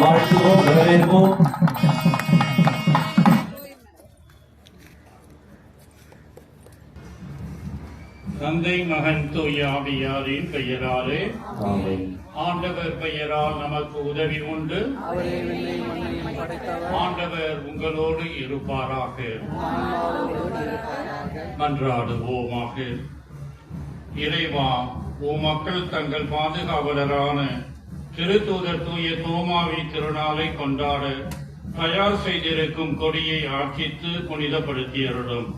வாழ்த்துவோம், வரவேற்போம். தந்தை மகன் தூய ஆவியாரின் பெயராலே ஆண்டவர் பெயரால் நமக்கு உதவி உண்டு. ஆண்டவர் உங்களோடு இருப்பாராக. மன்றாடுவோமாக. இறைவா, மக்கள் தங்கள் பாதுகாவலரான திருத்தூதர் தூய தோமாவி திருநாளை கொண்டாட தயார் செய்திருக்கும் கொடியை ஆட்சித்து புனிதப்படுத்தியருடும்.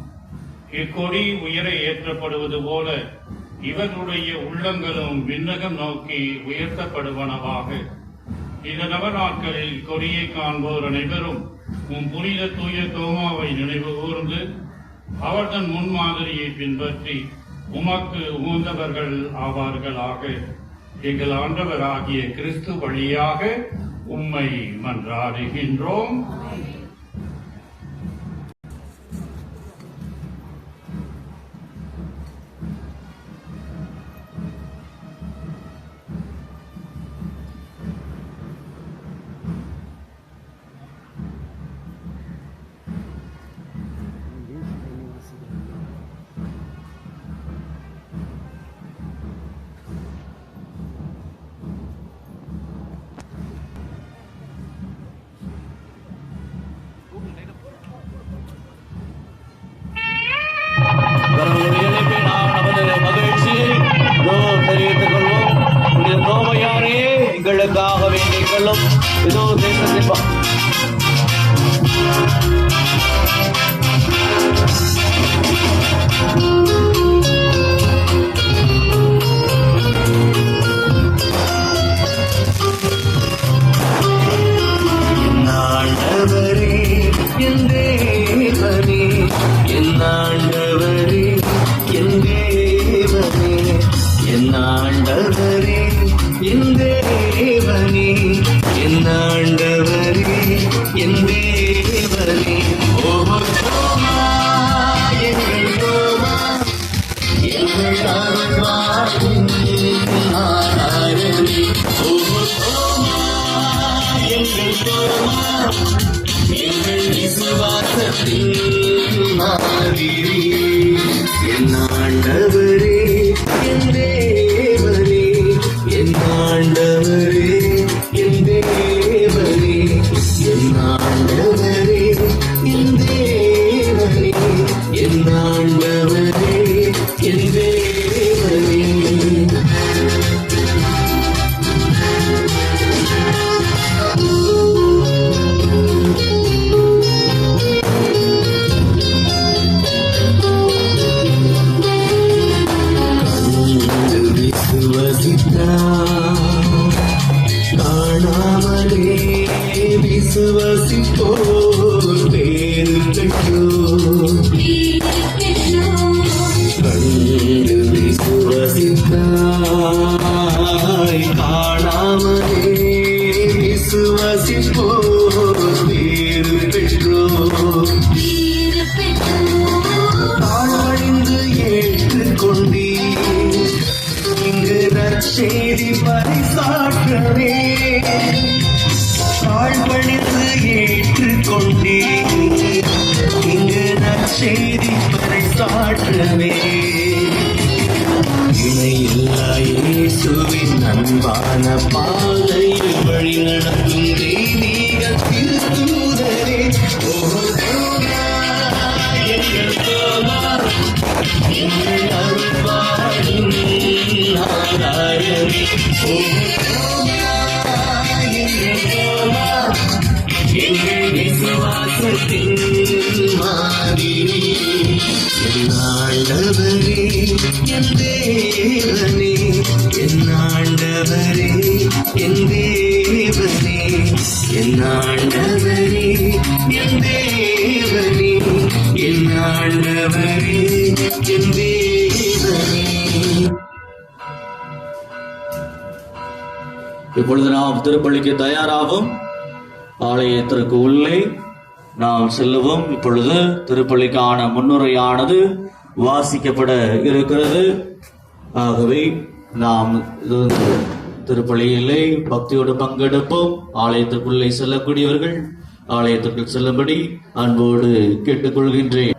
இக்கொடி உயர ஏற்றப்படுவது போல இவர்களுடைய உள்ளங்களும் விண்ணகம் நோக்கி உயர்த்தப்படுவனவாக. இந்த நவநாட்களில் கொடியை காண்போர் அனைவரும் புனித தூய தோமாவை நினைவு கூர்ந்து அவர் தன் முன்மாதிரியை பின்பற்றி உமக்கு உகந்தவர்கள் ஆவார்களாக. எங்கள் ஆண்டவராகிய கிறிஸ்து வழியாக உம்மை மன்றாடுகின்றோம். எங்களுக்காக வேண்டிகளும் இதோ தேசத்தின் ஆண்டவரே என் தேவனே, என் ஆண்டவரே என் தேவனே, என் ஆண்டவரே என் தேவனே, என் ஆண்டவரே என் தேவனே. ஓமா எங்கள் தோமா, எங்கள் அருள்வாயின் ஆராதனை. ஓமா எங்கள் தோமா, எங்கள் விசுவாசத்தின் மாதிரி. என் ஆண்டவரே என் தேவனே, என் ஆண்டவரே என் தேவனே, என் ஆண்டவரே என் தேவனே, என் ஆண்டவரே என் தேவனே. காணாமலே விசுவசிப்போர் பேரு பெற்றோர், கண்டு விசுவசித்தாய். காணாமலே விசுவசிப்போர் பேரு பெற்றோர், தாழ்வழிந்து ஏற்றுக்கொண்டீர் இங்கு நற்செய்தி பரிசாற்றவே. தாழ்வழிந்து ஏற்றுக்கொண்டீர் இங்கு நற்செய்தி பரிசாற்றவே. இணையில்லா இயேசுவின் அன்பான பாதையில் வழி நடக்கும் தெய்வீக திருத்தூதரே. எங்கள் தோமா, எங்கள் அருள்வாயின் ஆராதனை. எங்கள் விசுவாசத்தின் மாதிரி. என் ஆண்டவரே என் தேவனே, என் ஆண்டவரே என் தேவனே, என் ஆண்டவரே என் தேவனே, என் ஆண்டவரே என் தேவனே. இப்பொழுது நாம் திருப்பள்ளிக்கு தயாராகும். ஆலயத்திற்கு உள்ளே நாம் செல்லுவோம். இப்பொழுது திருப்பலிக்கான முன்னுரையானது வாசிக்கப்பட இருக்கிறது. ஆகவே நாம் திருப்பலியிலே பக்தியோடு பங்கெடுப்போம். ஆலயத்திற்குள்ளே செல்லக்கூடியவர்கள் ஆலயத்திற்குள் செல்லும்படி அன்போடு கேட்டுக்கொள்கின்றேன்.